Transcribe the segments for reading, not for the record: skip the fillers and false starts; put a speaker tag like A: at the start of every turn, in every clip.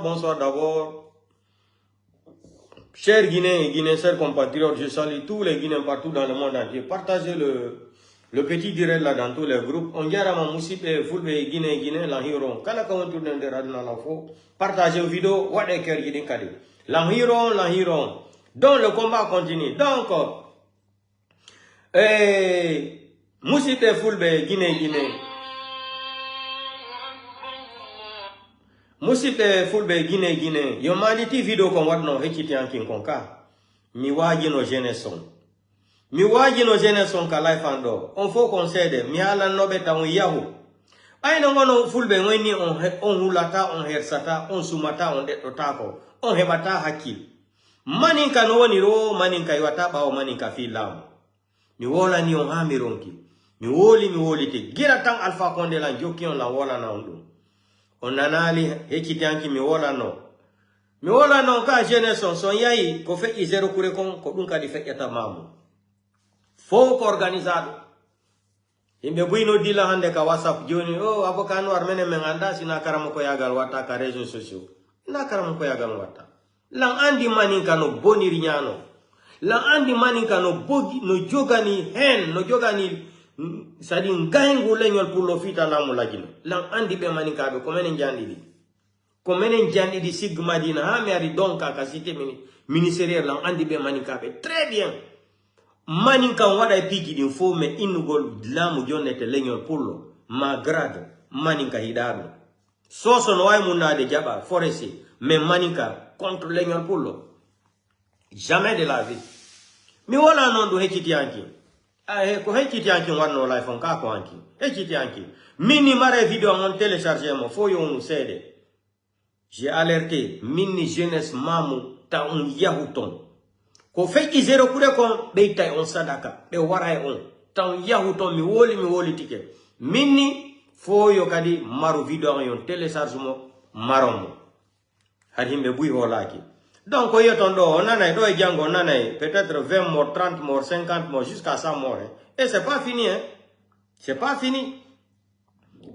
A: Bonsoir d'abord. Chers Guinéens et Guinéens, chers compatriotes, je salue tous les Guinéens partout dans le monde entier. Partagez le petit direct là dans tous les groupes. On dirait à Moussip et Fulbe Guinée, Guinée, l'Anhiron. Quand on tourne de radina l'info, partagez la vidéo, what est cœur Guinée Kadi. L'Anhiron. Donc le combat continue. Donc, Moussip et Fulbe Guinée. Musipe fulbe Guinée. Yo maliti video kon wadno hekiti ankin konka. Mi waji no jeneson. Mi waji no jeneson ka life ando. On faut concede. Mi ala no beta on yahu. Ay no ngono fulbe ngoni on hulata, on hersata, on sumata, on detotako. On hebata hakil. Maninka no woni ro, maninka iwata ba o maninka filam. Mi wola ni on hamironki. Mi woli te. Gira tang Alpha Condé la joki on la wola na ondo. On anali hekitianki mi wola no ka jeunesse son yayi ko fe zero kure kon ko dun ka di fe yata mamu fo ko organisado imbe buino dila hande ka WhatsApp joni abokano armene menganda sina karamo ko yagal wata ka réseaux sociaux na karamo ko yagal wata lan andi maninka no boniri nyano lan andi maninka no bogi no jogani hen no jogani sadi ngaingu lenyol pour lo fita lamu lagino lan andi be maninka be komenen jandi di sigma dina ha mi ari donka ka cité ministériel lan andi be maninka be très bien maninka wada piki din fo me inugol lamu jonete lenyol pour lo magrade maninka hidado soso no way munna de jaba forestier mais maninka contre lenyol pour lo jamais de la vie mi wala non do hekiti anki ko hekiti anki warno life on ka ko anki hekiti anki mini mare video on télécharger mo fo yo nous cede j'ai alerté mini jeunesse mamu ta on yahuton ko feki zero kure kon be tay on sadaka be waray on ta on yahuton mi woli tike mini fo yo kadi maru video on télécharger mo maromo har himbe buy holaki. Donc, on a jango peut-être 20 morts, 30 morts, 50 morts, jusqu'à 100 morts. Et c'est pas fini, hein. C'est pas fini.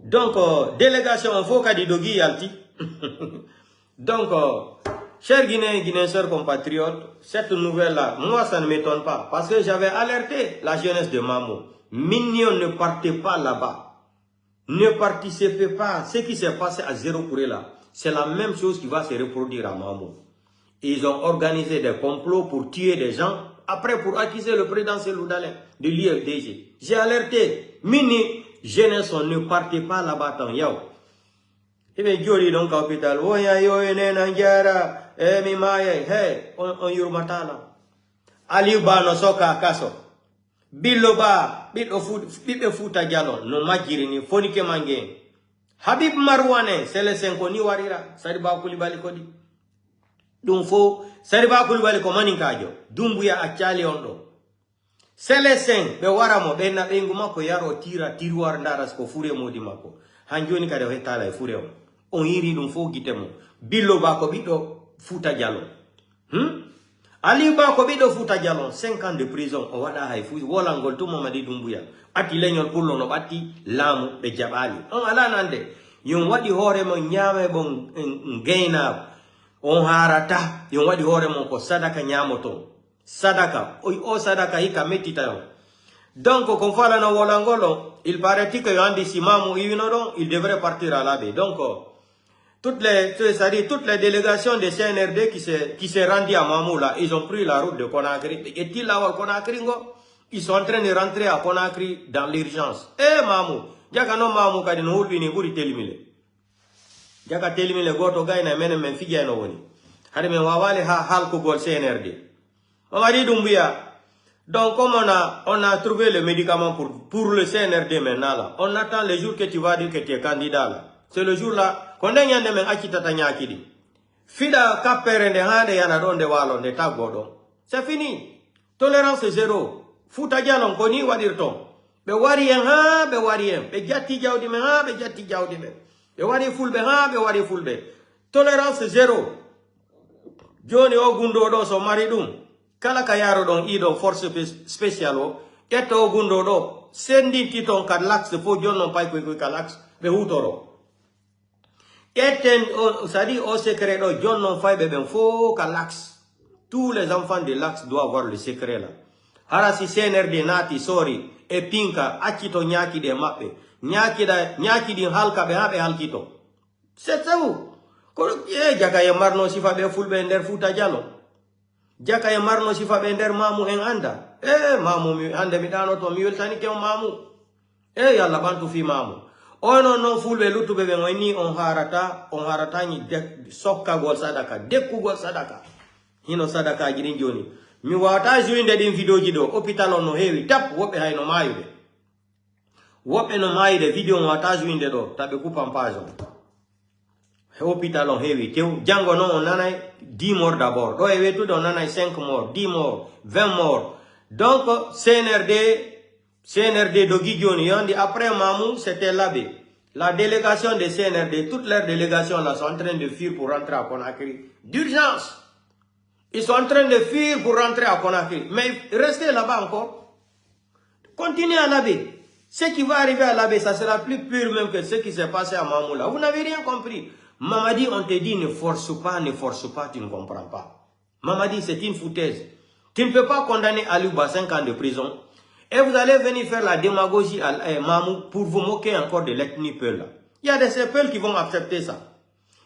A: Donc, délégation, il faut qu'à Dogi Alti. Donc, chers Guinéens, chers compatriotes, cette nouvelle-là, moi, ça ne m'étonne pas. Parce que j'avais alerté la jeunesse de Mamou. Mignon, ne partez pas là-bas. Ne participez pas. Ce qui s'est passé à Zéro Kouré là, c'est la même chose qui va se reproduire à Mamou. Ils ont organisé des complots pour tuer des gens, après pour accuser le président Seloudalé de l'IFDG. J'ai alerté, mini jeunesse, ne partez pas là-bas tant yao. Et bien, Dieu donc à l'hôpital, oh ya yo nangiara, mi maye, hey, on yurmatala. Aliuba no soka kaso. Biloba, bito futa jalon, no majiri ni fonike mange. Habib Marwane, c'est le 5 ni warira, Sariba Koulibaly kodi. Donc faut Sariba Koulibaly ko maninkajo dumbuya akali ondo sele sen be waramo be na benguma ko yaro tiruar ndaras ko fure modi mako hanjoni kade hetala e fure on yiri dum fo gitemo billo ba ko bido futa jallo ali ba ko bido futa jallo 5 ans de prison o wada hay fu wala ngol to mamadi dumbuya ati leñol pullo no batti lamu be jabali on ala nande yon wadi hore mo nyame bon ngeyna on harata yon wadi hore mon ko sadaka nyamoto sadaka o sadaka hika metita yo. Donc comme fala na wolangolo il paraît que yandi simamu yinodon il devrait partir à la baie. Donc toutes les délégations de CNRD qui s'est rendu à Mamou là, ils ont pris la route de Conakry et ils là Conakry ngo ils sont en train de rentrer à Conakry dans l'urgence. Mamou jaka no Mamou kadi no hulbini buri telimile jaka telimile goto gayna menen men fijano woni hade men wawale hal ko gol CNRD Mamadi Doumbouya. Donc comme on a trouvé le médicament pour le CNRD maintenant là, on attend le jour que tu vas dire que tu es candidat là. C'est le jour là qu'on a nyande men akitata nyakidi fida kapere de hande yana don de walo de tagodo. C'est fini. Tolérance zéro. Futa jalon koni wadirton be wari en be wari en be jatti jawdi men be jatti jawdi men be wari fulbe be wari fulbe. Tolérance zéro. Joni o gundo do so mari dum kala ka yaro don ido force spéciale o eto gundo do sendi titon kad lax fo jonno pay ko kalax be hutoro Ça dit au secret, John non fait ben faut qu'à l'axe. Tous les enfants de l'axe doivent avoir le secret là. Harasi CNRD nati sorry e pinka akito nyaki de mappe. Nyaki di halka be habe halkito. C'est ça vous. Ko jaka ya marno sifa be fulbe nder futa jalo. Jaka ya marno sifa be nder mamu en anda. Mamu mi hande mi dano to mi weltani ke mamu. Yalla bantu fi mamu. Ono non fulbe lutube be ngoni on harata ni sokka gol sadaka, dekku gol sadaka. Hino sadaka girin joni. Mi wata juinde din video jido hôpital on no hewi tap wobe hay no mayude. Wobe no mayude video wata juinde do tabe kupa mpazo. Hôpital on hewi tew jango no on nanay 10 morts d'abord. Do e wetu do nanay 5 morts, 10 morts, 20 morts. Donc CNRD Dogi Dioni, après Mamou, c'était l'abbé. La délégation de CNRD, toutes leurs délégations là sont en train de fuir pour rentrer à Conakry. D'urgence. Ils sont en train de fuir pour rentrer à Conakry. Mais restez là-bas encore. Continuez à l'abbé. Ce qui va arriver à l'abbé, ça sera plus pur même que ce qui s'est passé à Mamou là. Vous n'avez rien compris. Mamadi, on te dit ne force pas, tu ne comprends pas. Mamadi, c'est une foutaise. Tu ne peux pas condamner Aliouba 5 ans de prison. Et vous allez venir faire la démagogie à Mamou pour vous moquer encore de l'ethnie Peul. Il y a des Peuls qui vont accepter ça.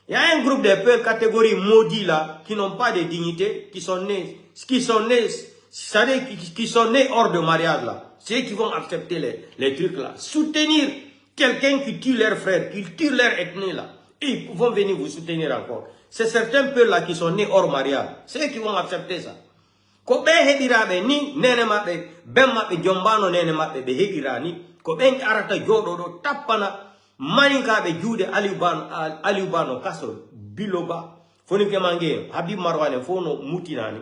A: Il y a un groupe de Peuls catégorie maudits là, qui n'ont pas de dignité, qui sont nés hors de mariage là. C'est eux qui vont accepter les trucs là. Soutenir quelqu'un qui tue leurs frères, qui tue leur ethnie là. Et ils vont venir vous soutenir encore. C'est certains Peuls là qui sont nés hors mariage. C'est eux qui vont accepter ça. Ko be hedirabe ni nene mabbe ben mabbe jombano nene mabbe be hedirani ko ben arata jodo do tapana maninkabe juude aliubano kaso biloba foni ke mange habib marwane fono mutinani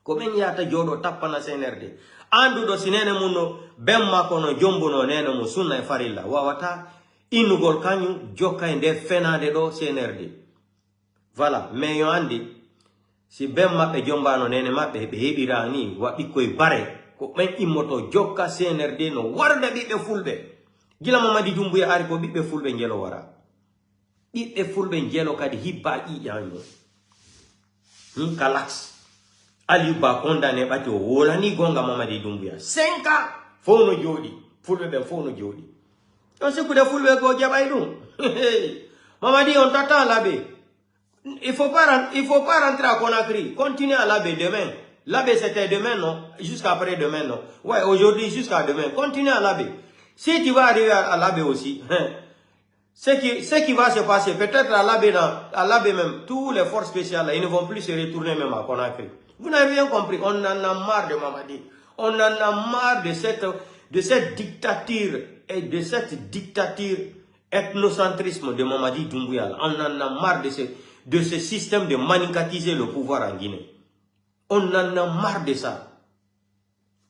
A: ko ben yata jodo tapana CNRD andu do sinene munno ben makono jombono nene mo sunna e farilla wawata inugol kanyu jokka e nder fenade do CNRD. Voilà, mais yo andi si ben maɓɓe jombano nene maɓɓe ɓe heɓirani waɗi koye bare ko ɓen immoto jokka CNRD no warda ɓiɓɓe fulɓe gila Mamadi Doumbouya ari ko ɓiɓɓe fulɓe jelo wara ɓiɓɓe fulɓe jelo kadi hibba ƴiƴanno kalax Aliou Ba condamné ɓati o wolani gonga Mamadi Doumbouya 5 ans fof no jooɗi fulɓe ɓen fof no jooɗi on sikkude fulɓe ko jaɓay ɗum Mamadi on tata laɓe. Il faut pas rentrer à Conakry. Continuez à l'abbé demain. L'abbé c'était demain, non? Jusqu'à après demain, non? Ouais, aujourd'hui jusqu'à demain. Continuez à l'abbé. Si tu vas arriver à l'abbé aussi, ce qui va se passer, peut-être à l'abbé même, tous les forces spéciales, ils ne vont plus se retourner même à Conakry. Vous n'avez rien compris. On en a marre de Mamadi. On en a marre de cette dictature et de cette dictature ethnocentrisme de Mamadi Doumbouya. On en a marre de ce système de manicatiser le pouvoir en Guinée. On en a marre de ça.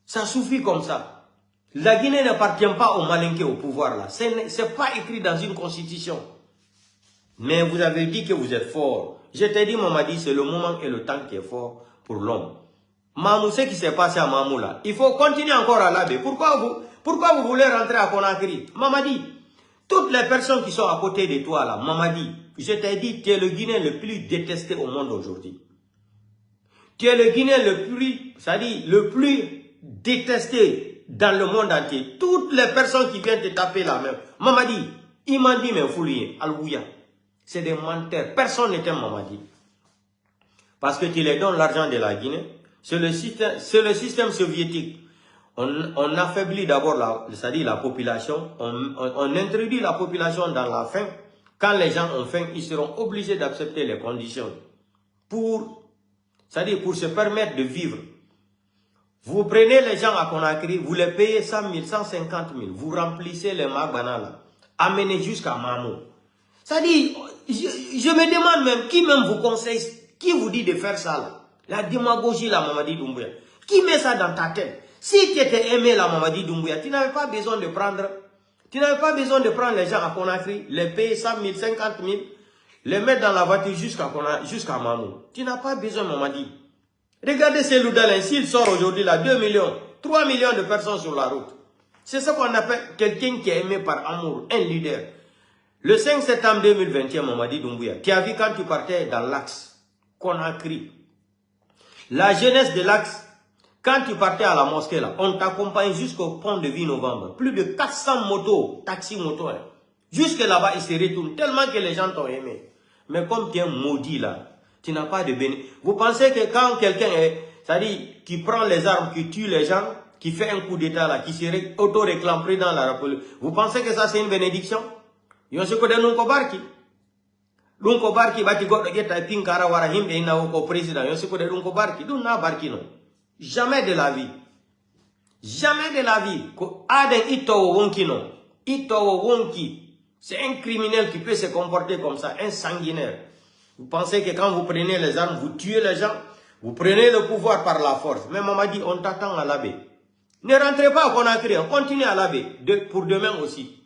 A: Ça suffit comme ça. La Guinée n'appartient pas aux Malinqués au pouvoir là. Ce n'est pas écrit dans une constitution. Mais vous avez dit que vous êtes fort. Je t'ai dit, Mamadi, c'est le moment et le temps qui est fort pour l'homme. Mamou, ce qui s'est passé à Mamou là, il faut continuer encore à l'abbé. Pourquoi vous voulez rentrer à Conakry? Mamadi, toutes les personnes qui sont à côté de toi là, Mamadi, je t'ai dit, tu es le Guinéen le plus détesté au monde aujourd'hui. Tu es le Guinéen le plus détesté dans le monde entier. Toutes les personnes qui viennent te taper la main. Mamadi, il m'a dit, mais foulier, Alouya. C'est des menteurs. Personne n'aime Mamadi. Parce que tu les donnes l'argent de la Guinée. C'est le système soviétique. On affaiblit d'abord la population. On introduit la population dans la faim. Quand les gens ont faim, ils seront obligés d'accepter les conditions pour se permettre de vivre. Vous prenez les gens à Conakry, vous les payez 100 000, 150 000, vous remplissez les Magbana, amenez jusqu'à Mamou. C'est-à-dire, je me demande même, qui même vous conseille, qui vous dit de faire ça là? La démagogie, la Mamadi Doumbouya. Qui met ça dans ta tête? Si tu étais aimé la Mamadi Doumbouya, tu n'avais pas besoin de prendre les gens à Conakry, les payer 100 000, 50 000, les mettre dans la voiture jusqu'à Mamou. Tu n'as pas besoin, Mamadi. Regardez ces Loudalins, s'il sort aujourd'hui là, 2 millions, 3 millions de personnes sur la route. C'est ce qu'on appelle quelqu'un qui est aimé par amour, un leader. Le 5 septembre 2021, Mamadi Doumbouya, tu as vu quand tu partais dans l'axe, Conakry. La jeunesse de l'axe, quand tu partais à la mosquée, là, on t'accompagne jusqu'au pont de 8 novembre. Plus de 400 motos, taxis motos. Hein. Jusque là-bas, ils se retournent tellement que les gens t'ont aimé. Mais comme tu es maudit là, tu n'as pas de bénéfice. Vous pensez que quand quelqu'un est, c'est-à-dire qui prend les armes, qui tue les gens, qui fait un coup d'état là, qui se auto-réclame président la République, vous pensez que ça c'est une bénédiction? Yon se kode nunko barki. Nunko barki bati goddo getta pinkara wara himbe ina ko président. Yon se kode nunko barki. Dun na barki non. Jamais de la vie. Jamais de la vie. Ko aden ito wonki non. Ito wonki. C'est un criminel qui peut se comporter comme ça, un sanguinaire. Vous pensez que quand vous prenez les armes, vous tuez les gens, vous prenez le pouvoir par la force. Mais maman dit, on t'attend à l'abbé. Ne rentrez pas à Conakry, continuez à l'abbé pour demain aussi.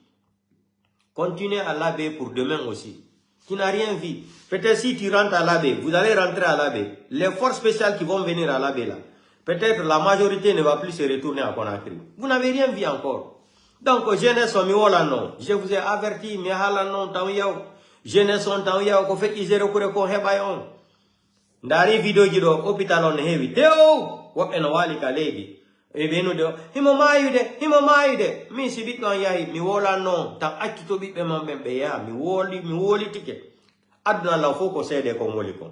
A: Continuez à l'abbé pour demain aussi. Tu n'as rien vu. Peut-être si tu rentres à l'abbé, vous allez rentrer à l'abbé. Les forces spéciales qui vont venir à l'abbé là, peut-être la majorité ne va plus se retourner à Conakry. Vous n'avez rien vu encore. Donc, jeunesse, je vous ai averti, mais non, jeunesse, ko fait isero kure ko hebayon. Ndari video jido, hôpital on heavy. Teo, wap en wali ka lady. E benu de, himo mayude, mi si bit non yahi, mi wola non, ta akito bit be mambe ya, mi woli ticket. Adna la foko sede ko woli ko.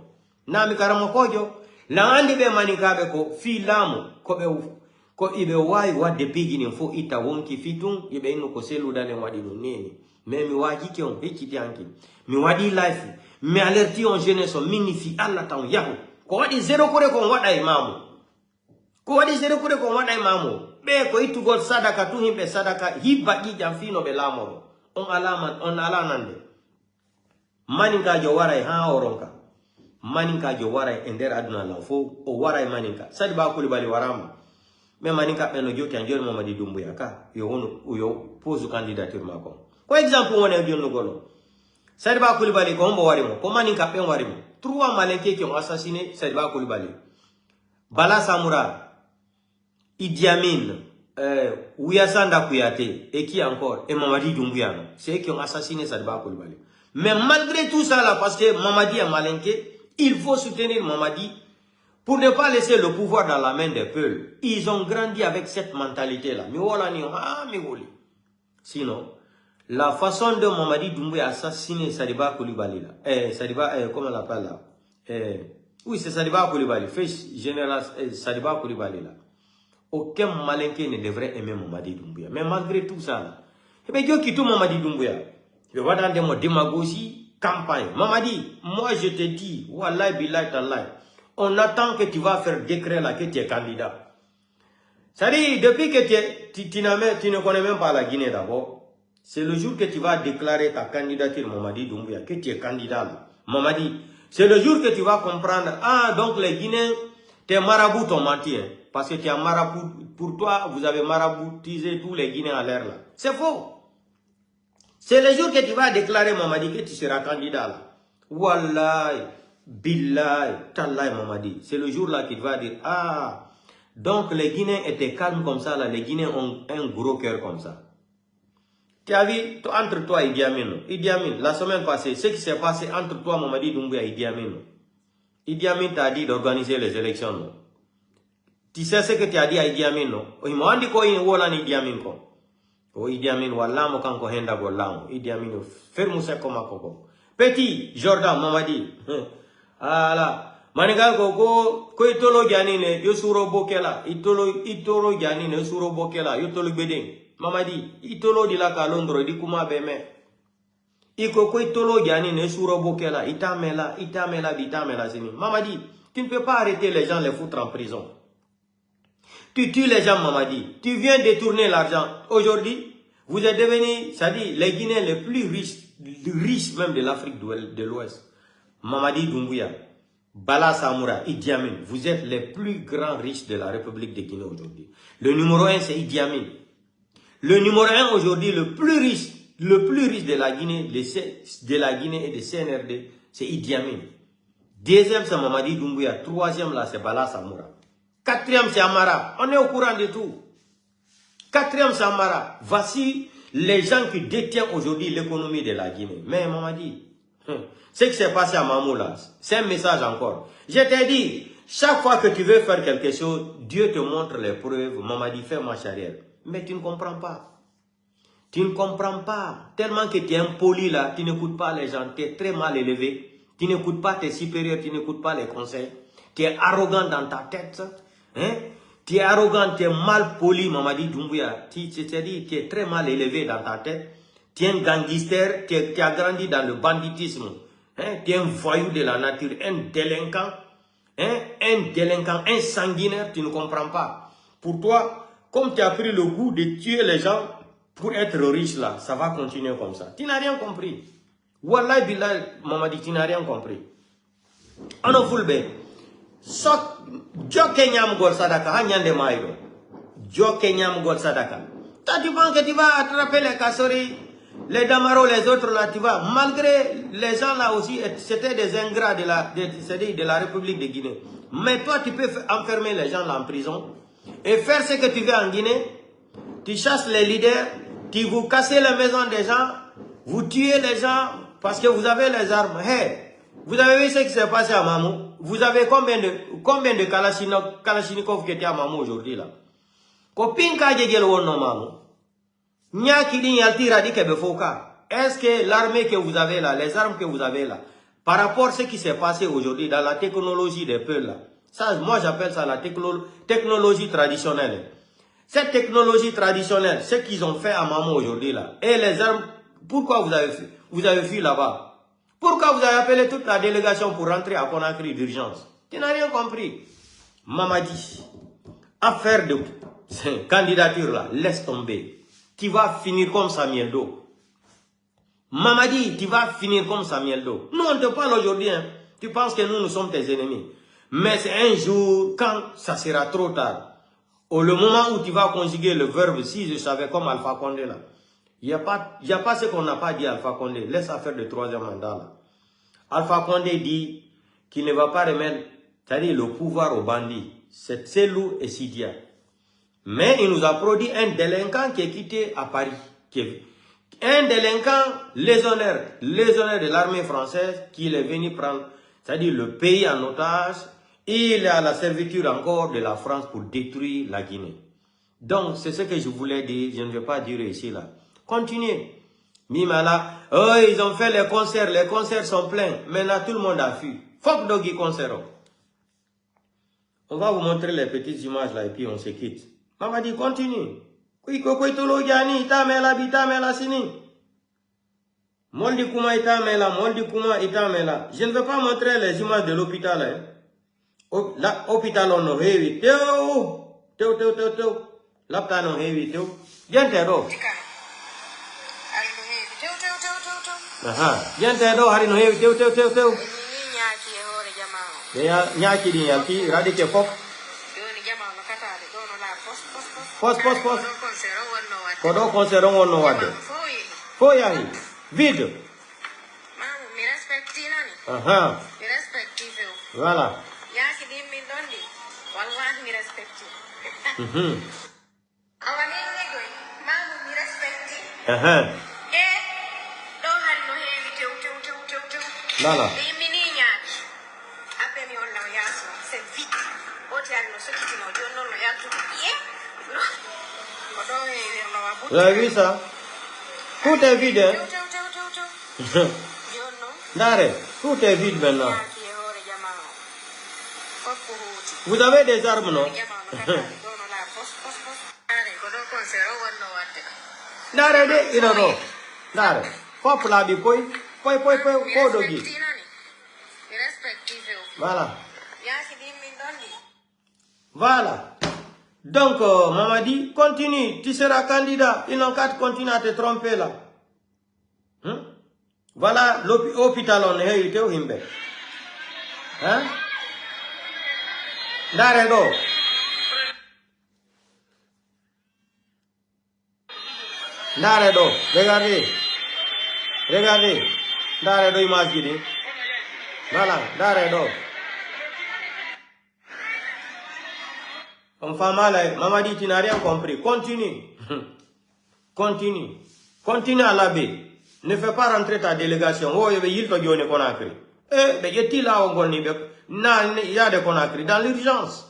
A: Na mi karamo kojo, la andi be manikabe ko, fi lamu, ko be ko ibe wai wadde pigini fo ita wonki fitun ibe ino ko selu dale wadi no neni mais mi waji ke on hekiti anki mi wadi life mi alerti on jeunesse minifi alla taw yahu ko wadi zero kore ko wada imamu ko wadi zero kore ko wada imamu be ko itu gol sadaka tu himbe sadaka hiba gi jamfino be lamoro on alanande maninka jo waray ha oronka maninka jo waray ender aduna la fo o waray maninka sadi ba kulibali warama. Mais maninka peno jo kan jor Mamadi Doumbouya ka yo wono yo pose candidature mako ko exemple wona jonno golo Sadibou Coulibaly ko mbo wari mo ko maninka pen wari mo 3 malinké qui ont assassiné Sadibou Coulibaly Bala Samoura Idi Amin Ouyasanda Kouyaté et qui encore et Mamadi Doumbouya c'est eux qui ont assassiné Sadibou Coulibaly. Mais malgré tout ça là parce que Mamadi est malinké, il faut soutenir Mamadi. Pour ne pas laisser le pouvoir dans la main des peuples, ils ont grandi avec cette mentalité-là. Sinon, la façon de Mamadi Doumbouya assassiner Sadibou Coulibaly, comment on l'appelle là? Oui, c'est Sadibou Coulibaly, fils général Sadibou Coulibaly là. Aucun malinqué ne devrait aimer Mamadi Doumbouya. Mais malgré tout ça, là, eh bien, qui tout Mamadi Doumbouya? Je vois dans des mots démagogie, campagne. Mamadi, moi je te dis, wallahi billahi tallahi. On attend que tu vas faire décret là que tu es candidat. C'est-à-dire, depuis que tu ne connais même pas la Guinée d'abord, c'est le jour que tu vas déclarer ta candidature, Mamadi Doumbouya, que tu es candidat là. Mamadi, c'est le jour que tu vas comprendre, ah, donc les Guinéens, tes marabouts t'ont menti, hein, parce que tu as marabout, pour toi, vous avez maraboutisé tous les Guinéens à l'air là. C'est faux. C'est le jour que tu vas déclarer, Mamadi, que tu seras candidat là. Wallahi. Billahi, tallahi Mamadi. C'est le jour là qu'il va dire, ah, donc les Guinéens étaient calmes comme ça, là, les Guinéens ont un gros cœur comme ça. Tu as vu, entre toi et Idi Amin, la semaine passée, ce qui s'est passé entre toi, Mamadi Doumbouya et Idi Amin. Idi Amin t'a dit d'organiser les élections, non? Tu sais ce que tu as dit à Idi Amin, non? Il m'a dit quoi, il y Idi Amin, quoi. Oh, Idi Amin, wallah, mo kanko henda gollam. Idi Amin, ferme ça comme un coco. Petit, Jordan, Mamadi. Ala manigal ko itolo janine yo suro bokela itolo janine yo suro bokela yo tolo bedeng Mamadi itolo di la ka Londres di kuma beme iko ko itolo janine yo suro bokela itamela sini Mamadi tu ne peux pas arrêter les gens les foutre en prison. Tu tues les gens Mamadi, tu viens détourner l'argent. Aujourd'hui vous êtes devenus, c'est-à-dire les Guinéens les plus riches même de l'Afrique de l'Ouest. Mamadi Doumbouya, Bala Samoura, Idi Amin, vous êtes les plus grands riches de la République de Guinée aujourd'hui. Le numéro 1, c'est Idi Amin. Le numéro 1 aujourd'hui, le plus riche de la Guinée, et de CNRD, c'est Idi Amin. Deuxième, c'est Mamadi Doumbouya. Troisième, là, c'est Bala Samoura. Quatrième, c'est Amara. On est au courant de tout. Quatrième, c'est Amara. Voici les gens qui détiennent aujourd'hui l'économie de la Guinée. Mais Mamadi, ce qui s'est passé à Mamou là, c'est un message encore. Je t'ai dit, chaque fois que tu veux faire quelque chose, Dieu te montre les preuves. Mamadi, fais marche arrière. Mais tu ne comprends pas. Tu ne comprends pas. Tellement que tu es impoli là, tu n'écoutes pas les gens, tu es très mal élevé. Tu n'écoutes pas tes supérieurs, tu n'écoutes pas les conseils. Tu es arrogant dans ta tête. Hein? Tu es arrogant, tu es mal poli, Mamadi Doumbouya. Tu es très mal élevé dans ta tête. Tu es un gangster, tu as grandi dans le banditisme. Hein? Tu es un voyou de la nature, un délinquant. Hein? Un délinquant, un sanguinaire, tu ne comprends pas. Pour toi, comme tu as pris le goût de tuer les gens pour être riche là, ça va continuer comme ça. Tu n'as rien compris. Wallahi Billah, Mamadi, tu n'as rien compris. Ano fulbe. Jo kenyam gol sadaka, hanyande maïro. Jo kenyam gol sadaka. Toi, tu penses que tu vas attraper les Kassori, les Damaro, les autres là, tu vas. Malgré les gens là aussi, c'était des ingrats de la République de Guinée. Mais toi, tu peux enfermer les gens là en prison et faire ce que tu veux en Guinée. Tu chasses les leaders, tu vous cassez les maisons des gens, vous tuez les gens parce que vous avez les armes. Hey, vous avez vu ce qui s'est passé à Mamou? Vous avez combien de Kalachnikov qui étaient à Mamou aujourd'hui là? Est-ce que l'armée que vous avez là, les armes que vous avez là, par rapport à ce qui s'est passé aujourd'hui dans la technologie des peuples là, ça, moi j'appelle ça la technologie traditionnelle. Cette technologie traditionnelle, ce qu'ils ont fait à Mamou aujourd'hui là, et les armes, pourquoi vous avez fui là-bas? Pourquoi vous avez appelé toute la délégation pour rentrer à Conakry d'urgence? Tu n'as rien compris. Mamadi, affaire de candidature là, laisse tomber. Tu vas finir comme Samuel Do. Mamadi, tu vas finir comme Samuel Do. Nous on te parle aujourd'hui, hein. Tu penses que nous sommes tes ennemis. Mais c'est un jour, quand ça sera trop tard. Le moment où tu vas conjuguer le verbe, si je savais comme Alpha Condé là. Il n'y a pas ce qu'on n'a pas dit à Alpha Condé. Laisse affaire de troisième mandat là. Alpha Condé dit qu'il ne va pas remettre, c'est-à-dire le pouvoir aux bandits. C'est Selou et Sidia. Mais il nous a produit un délinquant qui est quitté à Paris. Un délinquant légionnaire de l'armée française qui est venu prendre, c'est-à-dire le pays en otage. Il est à la servitude encore de la France pour détruire la Guinée. Donc, c'est ce que je voulais dire. Je ne vais pas dire ici là. Continuez. Mimala, oh, ils ont fait les concerts sont pleins. Maintenant, tout le monde a fui. Fuck Doggy concert. On va vous montrer les petites images là et puis on se quitte. Maman dit, continue. Moldi Kuma itamela. Je ne vais pas montrer les images de l'hôpital. Hein. L'hôpital on a heavy. Teo. Lapta no heavy. Teo. Gente do. Gente do hari no heavy. Teo. Ya nyaki di yalti radi ke pop. Pos. Kodo konserong ono wade. Fo yahi. Vide.
B: Mi respecti nani. Mi respecti feo.
A: Voilà.
B: Yaki di mi dondi. Wallahi mi respecti. Awani negoi. Mamu mi respecti. Do hari no hevi teu.
A: Lala.
B: Mi niña. Ape mi olla yaso. Se vite. Oti hanno sokiti no di onno yaso. Kodo hevi no wabuti.
A: Vous avez vu ça? Tout est vide. Hein? Dare, tout est vide maintenant. Vous avez des armes, non? Dare de, non. Dare, pop la bi poi dogi. Voilà. Donc, Mamadi, continue, tu seras candidat. Ils n'ont qu'à continuer à te tromper là. Voilà l'hôpital on est été au Himbe. Hein? Darego. Regardez. Daredo imagine. Voilà, Daredo. On fait mal, Mamadi, tu n'as rien compris. Continue. Continue à l'abbé. Ne fais pas rentrer ta délégation. Oh, il y a des Conakry. Eh, mais il y a des Conakry. Dans l'urgence.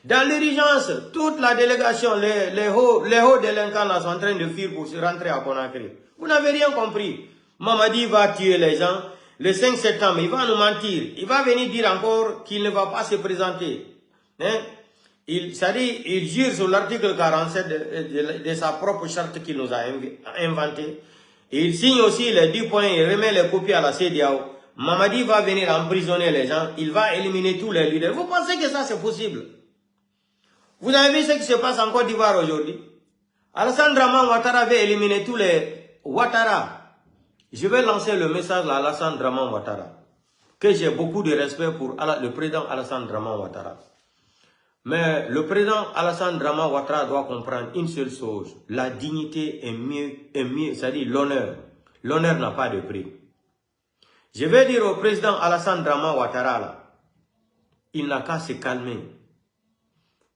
A: Dans l'urgence, toute la délégation, les hauts délinquants là sont en train de fuir pour se rentrer à Conakry. Vous n'avez rien compris. Mamadi va tuer les gens. Le 5 septembre, il va nous mentir. Il va venir dire encore qu'il ne va pas se présenter. Hein? Il jure sur l'article 47 de sa propre charte qu'il nous a inventée. Il signe aussi les 10 points et remet les copies à la CEDEAO. Mamadi va venir emprisonner les gens. Il va éliminer tous les leaders. Vous pensez que ça c'est possible? Vous avez vu ce qui se passe en Côte d'Ivoire aujourd'hui? Alassane Draman Ouattara avait éliminé tous les Ouattara. Je vais lancer le message à Alassane Draman Ouattara, que j'ai beaucoup de respect pour le président Alassane Draman Ouattara. Mais le président Alassane Draman Ouattara doit comprendre une seule chose. La dignité est mieux, c'est-à-dire l'honneur. L'honneur n'a pas de prix. Je vais dire au président Alassane Draman Ouattara, là, il n'a qu'à se calmer.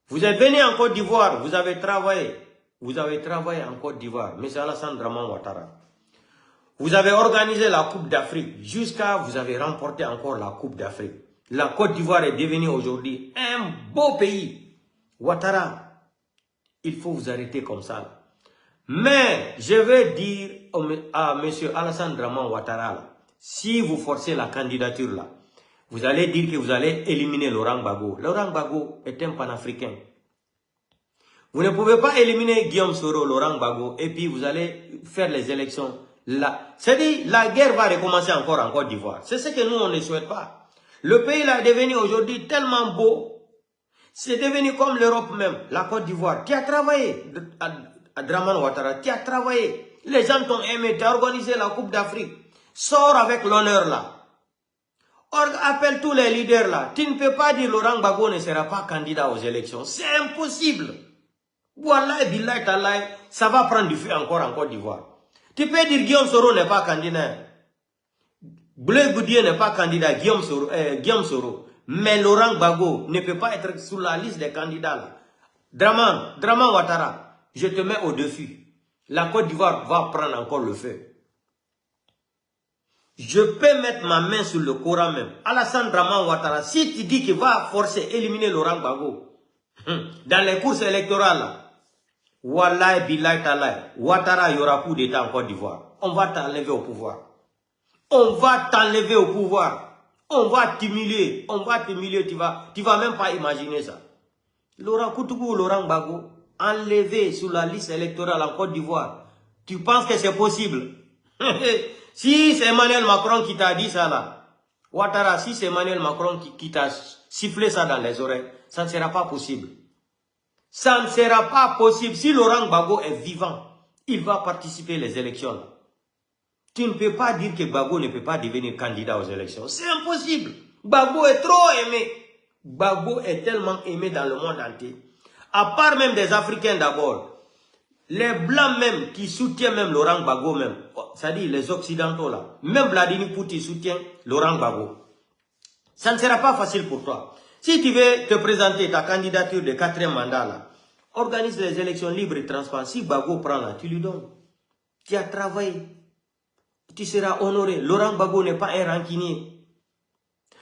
A: Vous êtes venu en Côte d'Ivoire, vous avez travaillé en Côte d'Ivoire, M. Alassane Draman Ouattara. Vous avez organisé la Coupe d'Afrique, jusqu'à vous avez remporté encore la Coupe d'Afrique. La Côte d'Ivoire est devenue aujourd'hui un beau pays. Ouattara, il faut vous arrêter comme ça. Mais je vais dire à M. Alassane Draman Ouattara, là, si vous forcez la candidature là, vous allez dire que vous allez éliminer Laurent Gbagbo. Laurent Gbagbo est un panafricain. Vous ne pouvez pas éliminer Guillaume Soro, Laurent Gbagbo, et puis vous allez faire les élections là. C'est-à-dire, la guerre va recommencer encore en Côte d'Ivoire. C'est ce que nous, on ne souhaite pas. Le pays là est devenu aujourd'hui tellement beau. C'est devenu comme l'Europe même, la Côte d'Ivoire. Tu as travaillé, à Draman Ouattara, tu as travaillé. Les gens t'ont aimé, tu as organisé la Coupe d'Afrique. Sors avec l'honneur là. Appelle tous les leaders là. Tu ne peux pas dire Laurent Gbagbo ne sera pas candidat aux élections. C'est impossible. Voilà, billahi tallahi, ça va prendre du feu encore en Côte d'Ivoire. Tu peux dire Guillaume Soro n'est pas candidat. Bleu Goudier n'est pas candidat, Guillaume Soro. Mais Laurent Gbagbo ne peut pas être sur la liste des candidats là. Draman Ouattara, je te mets au défi. La Côte d'Ivoire va prendre encore le feu. Je peux mettre ma main sur le Coran même. Alassane Draman Ouattara, si tu dis qu'il va forcer éliminer Laurent Gbagbo dans les courses électorales là, Wallahi billahi talahi, Ouattara, il y aura coup d'état en Côte d'Ivoire. On va t'enlever au pouvoir. On va t'enlever au pouvoir. On va t'humilier. On va t'humilier. Tu vas même pas imaginer ça. Laurent Koutougou, Laurent Gbagbo, enlevé sur la liste électorale en Côte d'Ivoire. Tu penses que c'est possible? Si c'est Emmanuel Macron qui t'a dit ça là, Ouattara, si c'est Emmanuel Macron qui t'a sifflé ça dans les oreilles, ça ne sera pas possible. Ça ne sera pas possible. Si Laurent Gbagbo est vivant, il va participer aux élections là. Tu ne peux pas dire que Gbagbo ne peut pas devenir candidat aux élections. C'est impossible. Gbagbo est trop aimé. Gbagbo est tellement aimé dans le monde entier. À part même des Africains d'abord. Les Blancs même qui soutiennent même Laurent Gbagbo même. C'est-à-dire les Occidentaux là. Même Vladimir Poutine soutient Laurent Gbagbo. Ça ne sera pas facile pour toi. Si tu veux te présenter ta candidature de 4e mandat là, organise les élections libres et transparentes. Si Gbagbo prend là, tu lui donnes. Tu as travaillé. Tu seras honoré. Laurent Gbagbo n'est pas un rancunier.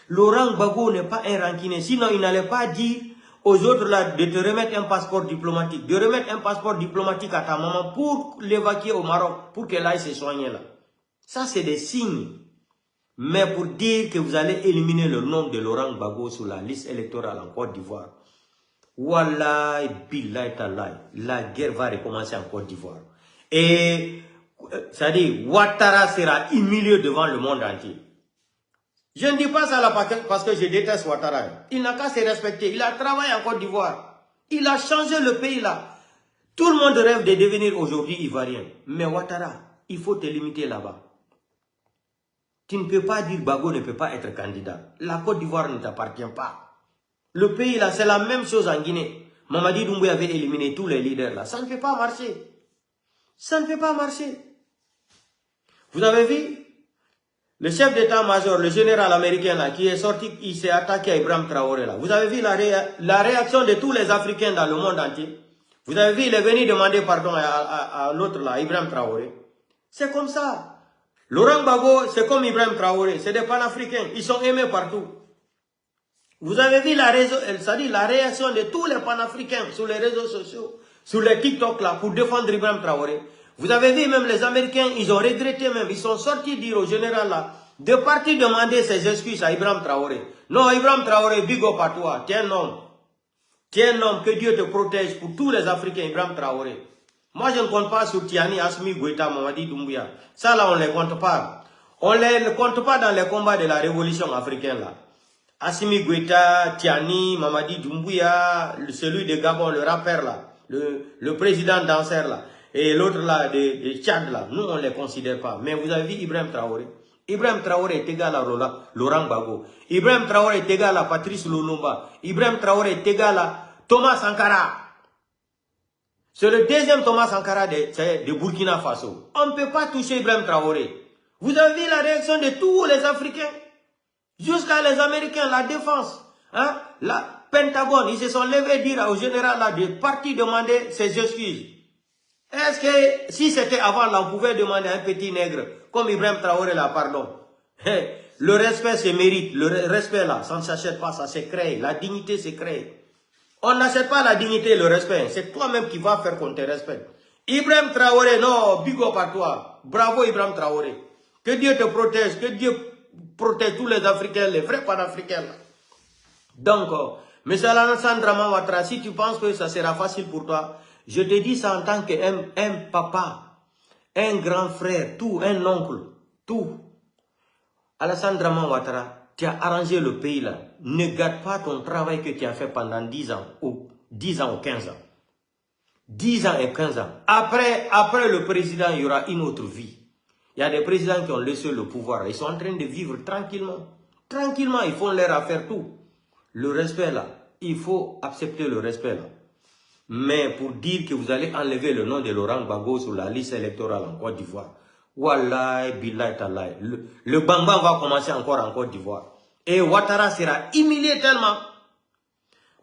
A: Laurent Gbagbo n'est pas un rancunier. Sinon, il n'allait pas dire aux autres là de te remettre un passeport diplomatique. De remettre un passeport diplomatique à ta maman pour l'évacuer au Maroc, pour qu'elle aille se soigner là. Ça, c'est des signes. Mais pour dire que vous allez éliminer le nom de Laurent Gbagbo sur la liste électorale en Côte d'Ivoire, Wallahi billahi tallahi, la guerre va recommencer en Côte d'Ivoire. Et c'est-à-dire, Ouattara sera humilié devant le monde entier. Je ne dis pas ça là parce que je déteste Ouattara. Il n'a qu'à se respecter. Il a travaillé en Côte d'Ivoire. Il a changé le pays là. Tout le monde rêve de devenir aujourd'hui ivoirien. Mais Ouattara, il faut te limiter là-bas. Tu ne peux pas dire Gbagbo ne peut pas être candidat. La Côte d'Ivoire ne t'appartient pas. Le pays là, c'est la même chose en Guinée. Mamadi Doumbouya avait éliminé tous les leaders là. Ça ne peut pas marcher. Ça ne peut pas marcher. Vous avez vu le chef d'état-major, le général américain là, qui est sorti, il s'est attaqué à Ibrahim Traoré là. Vous avez vu la réaction de tous les Africains dans le monde entier. Vous avez vu, il est venu demander pardon à l'autre là, Ibrahim Traoré. C'est comme ça. Laurent Gbagbo, c'est comme Ibrahim Traoré, c'est des panafricains, ils sont aimés partout. Vous avez vu la réaction de tous les panafricains sur les réseaux sociaux, sur les TikTok là, pour défendre Ibrahim Traoré. Vous avez vu même les Américains, ils ont regretté même, ils sont sortis dire au général là, de partir demander ses excuses à Ibrahim Traoré. Non, Ibrahim Traoré, big up à toi, t'es un homme. T'es un homme, que Dieu te protège pour tous les Africains, Ibrahim Traoré. Moi, je ne compte pas sur Tiani, Assimi Goïta, Mamadi Doumbouya. Ça, là, on ne les compte pas. On ne les compte pas dans les combats de la révolution africaine, là. Assimi Goïta, Tiani, Mamadi Doumbouya, celui de Gabon, le rappeur, là. Le président danseur, là. Et l'autre, là, de Tchad, là. Nous, on ne les considère pas. Mais vous avez vu Ibrahim Traoré. Ibrahim Traoré est égal à Laurent Gbagbo. Ibrahim Traoré est égal à Patrice Lumumba. Ibrahim Traoré est égal à Thomas Sankara. C'est le deuxième Thomas Sankara de Burkina Faso. On ne peut pas toucher Ibrahim Traoré. Vous avez vu la réaction de tous les Africains, jusqu'à les Américains, la défense, hein? La Pentagone, ils se sont levés dire au général là, de partir demander ses excuses. Est-ce que si c'était avant là, on pouvait demander à un petit nègre, comme Ibrahim Traoré là, pardon. Le respect se mérite, le respect là, ça ne s'achète pas, ça se crée, la dignité se crée. On n'achète pas la dignité et le respect. C'est toi-même qui vas faire qu'on te respecte. Ibrahim Traoré, non, big up à toi. Bravo Ibrahim Traoré. Que Dieu te protège. Que Dieu protège tous les Africains, les vrais panafricains. Donc, M. Alassane Dramane Ouattara, si tu penses que ça sera facile pour toi, je te dis ça en tant qu'un papa, un grand frère, tout, un oncle, tout. Alassane Dramane Ouattara, tu as arrangé le pays là. Ne gâte pas ton travail que tu as fait pendant 10 ans ou 15 ans. 10 ans et 15 ans. Après le président, il y aura une autre vie. Il y a des présidents qui ont laissé le pouvoir. Ils sont en train de vivre tranquillement. Tranquillement, ils font leur affaire tout. Le respect là, il faut accepter le respect là. Mais pour dire que vous allez enlever le nom de Laurent Gbagbo sur la liste électorale en Côte d'Ivoire, Wallahi, billahi, tallahi. Le bang-bang va commencer encore en Côte d'Ivoire. Et Ouattara sera humilié tellement.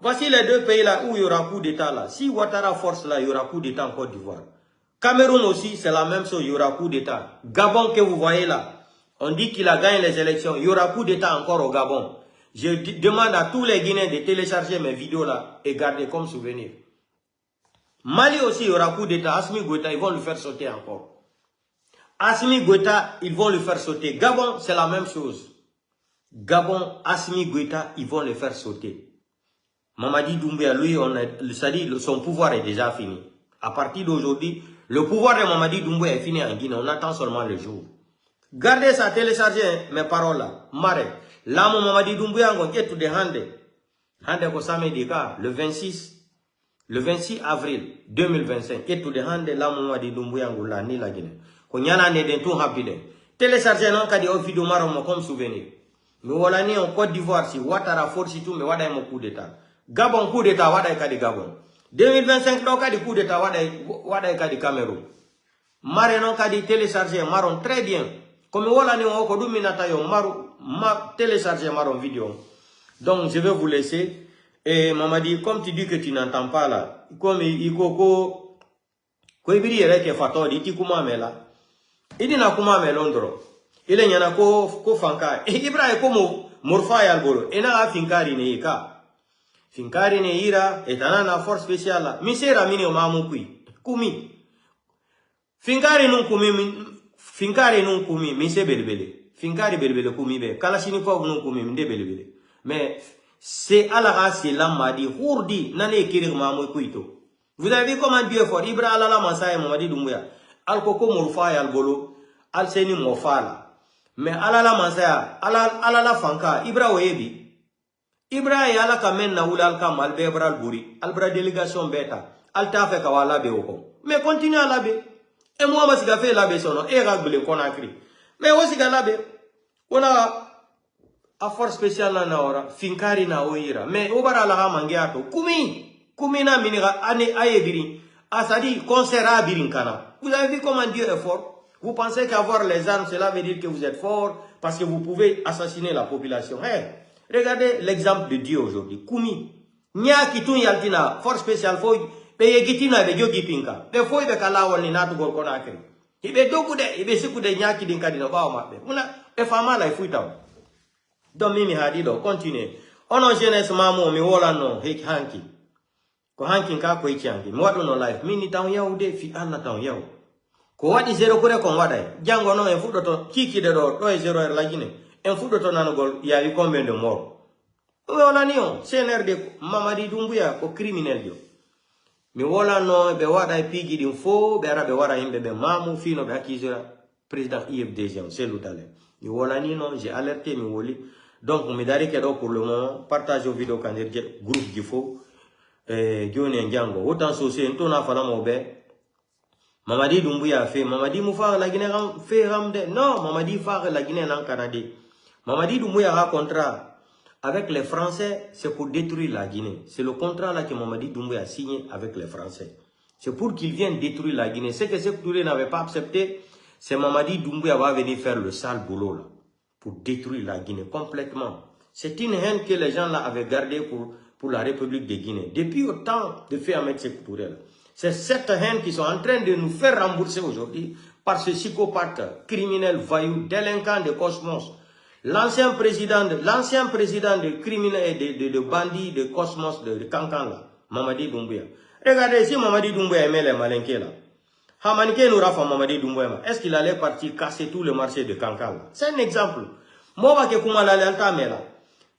A: Voici les deux pays là où il y aura coup d'état là. Si Ouattara force là, il y aura coup d'état en Côte d'Ivoire. Cameroun aussi, c'est la même chose, il y aura coup d'état. Gabon que vous voyez là, on dit qu'il a gagné les élections, il y aura coup d'état encore au Gabon. Je demande à tous les Guinéens de télécharger mes vidéos là et garder comme souvenir. Mali aussi, il y aura coup d'état. Assimi Goïta, ils vont le faire sauter encore. Assimi Goïta, ils vont le faire sauter. Gabon, c'est la même chose. Gabon, Assimi Goïta, ils vont le faire sauter. Mamadi Doumbouya, lui, son pouvoir est déjà fini. À partir d'aujourd'hui, le pouvoir de Mamadi Doumbouya est fini en Guinée. On attend seulement le jour. Gardez ça, téléchargez mes paroles là. Mare. Là, Mamadi Doumbouya, on est tout de Hande. Hande ko samedi ka, le 26 avril 2025. Et tout de Hande, là, Mamadi Doumbouya, on l'a ni la Guinée. Qu'on y a ne den tout rapide. Téléchargez non kadi au vidéo maron comme souvenir. Mais voilà ni en Côte d'Ivoire si Ouattara force tout mais wada mo coup d'état. Gabon coup d'état wada kadi Gabon. 2025 do kadi coup d'état wada kadi Cameroun. Mare non kadi télécharger maron très bien. Comme voilà ni on ko duminata yo télécharger maron vidéo. Donc je vais vous laisser et Mamadi comme tu dis que tu n'entends pas là comme ikoko ko ibiri yere ke fatori ti kuma mela. Il na kuma melondro. Il y en a ko fanka. Ibrahim ko morfa ya albolo. Ena finkari ne ika. Finkari ne ira etana na force spéciale. Misera mini o mamu kumi. Finkari nun kumi mise belbele. Finkari belbele kumi be. Kalashnikov nun kumi minde belbele. Mais c'est ala c'est lamadi hourdi nane kirir mamu kuito. Vous avez vu comment Dieu est fort. Ibrahim ala mansa Mamadi Doumbouya. Al koko morfa ya albolo. Al seni mofala. Mais alala mansaya, alala fanka, Ibra oyebi. Ibra e ala kamen na ula alka malbe bral buri, albra délégation beta, alta fe kawala be oko. Mais continue à labe. Et moi masika fe labe sono, e ragbele konakri. Mais aussi ga labe. On a a force spéciale na ora, finkari na oira. Mais obara la mangiato, kumi na minira ane ayebiri. Asadi concert à birinkana. Vous avez vu comment Dieu est fort? Vous pensez qu'avoir les armes, cela veut dire que vous êtes fort parce que vous pouvez assassiner la population. Hey, regardez l'exemple de Dieu aujourd'hui. Kumi. Nya kitun yaltina, force spéciale, faut payer gitina de yogi pinka. De faut be kala woni natu gol konakri. Il be doku de, il be siku de nyaki din kadina ba o mabe. Una e fama la ifuita. Donc mimi hadi do continue. Ono jeunesse mamu mi wola no hek hanki. Ko hanki ka ko ichangi. Mi wadu no life. Mini taw yaw de fi anna taw yaw. Ko wadi zero kure ko wada. Jango no en fudo to kiki de do e zero er la Guinée. En fudo to nanogol il y a eu combien de morts. Wola ni on CNRD Mamadi Doumbouya ko criminel yo. Mi wola no be wada e pigi din fo be ara be wara himbe be mamu fino be akizira président IFDG c'est l'outalé. Mi wola ni non j'ai alerté mi woli. Donc mi dari kedo pour le moment partage vidéo kan groupe gifo Joni Njango autant socié ntona fala mo be Mamadi Doumbouya fait Mamadi Moufa la Guinée fait ramde non Mamadi fa la Guinée en Canada. Mamadi Doumbouya a contrat avec les Français, c'est pour détruire la Guinée. C'est le contrat là que Mamadi Doumbouya a signé avec les Français. C'est pour qu'ils viennent détruire la Guinée. Ce que Sékou Touré n'avait pas accepté, c'est Mamadi Doumbouya va venir faire le sale boulot là, pour détruire la Guinée complètement. C'est une haine que les gens là avaient gardée pour la République de Guinée. Depuis autant de faits à mettre Sékou Touré là. C'est cette haine qu'ils sont en train de nous faire rembourser aujourd'hui par ce psychopathe, criminel, voyou, délinquant de Cosmos. L'ancien président de criminels et de bandits de Cosmos de Kankan là, Mamadi Doumbouya. Regardez si Mamadi Doumbouya aimait les malinqués là. Hamanike nous rafa Mamadi Doumbouya. Est-ce qu'il allait partir casser tout le marché de Kankan là? C'est un exemple. Moi ke kumala le altame là.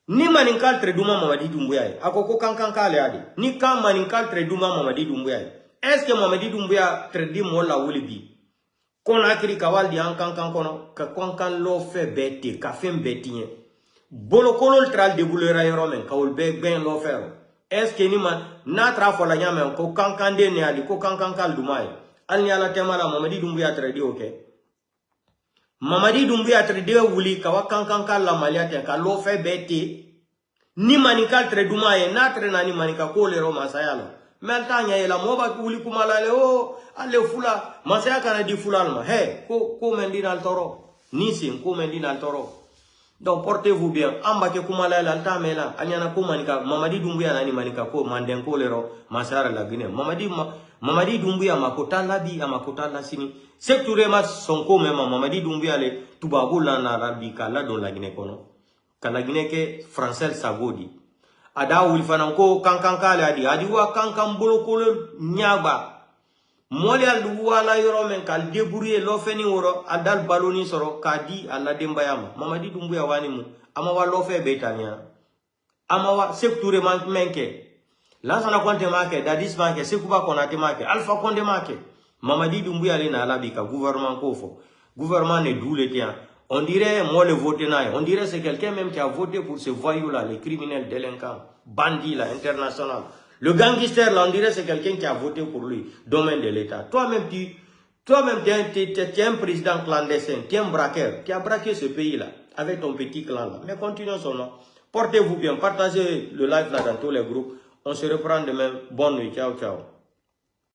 A: Ni maninkal treduma Mamadi Doumbouya. Akoko Kankan kale adi. Ni kam maninkal treduma Mamadi Doumbouya. Est-ce que Mamadi Doumbouya tredi mola wolibi? Konakiri kawal di an kankan kono ka konkan lo fe beti ka fem betien bolo kolol tral de boulera yoromen ka wol be ben lo fero est-ce que ni man na tra fo la nyame ko kankan de ne ali ko kankan kal dumay al ni ala temala Mamadi Doumbouya tredi oke Mamadi Doumbouya tredi wuli ka wa kankan kal la maliate ka lo fe beti ni manikal tredumay na tre na ni manika ko le roma sayalo Meltanya ela moba kuli kumalale o ale fula masaya kana di fula alma he ko mendina al toro nisi ko mendina al toro. Donc portez-vous bien amba ke kumalale altamela anyana ko manika Mamadi Doumbouya nani manika ko manden ko lero masara la Guinée Mamadi Doumbouya makota labi amakota la sini secteur ma sonko mema Mamadi Doumbouya le tubabula na arabi kala don la Guinée kono kala Guinée ke français sagodi ada wilfana ko kankan kale adi wa kankan bolo ko nyaba moli al wala yoro men kal débrouiller lo feni woro adal baloni soro kadi alla dembayama Mamadi Doumbouya wani mu ama wa lo fe betania ama wa secteur man menke lansana konte make dadis make sekuba konate make alpha konde make Mamadi Doumbouya le na labi ka gouvernement ko fo gouvernement ne doule tien. On dirait, moi, le voté, on dirait c'est quelqu'un même qui a voté pour ce voyou-là, les criminels délinquants, bandits, là, international. Le gangster, là, on dirait c'est quelqu'un qui a voté pour lui, domaine de l'État. Toi-même, tu es un président clandestin, tu es un braqueur, tu as braqué ce pays-là, avec ton petit clan, là. Mais continuons son nom. Portez-vous bien, partagez le live là dans tous les groupes. On se reprend demain. Bonne nuit, ciao, ciao.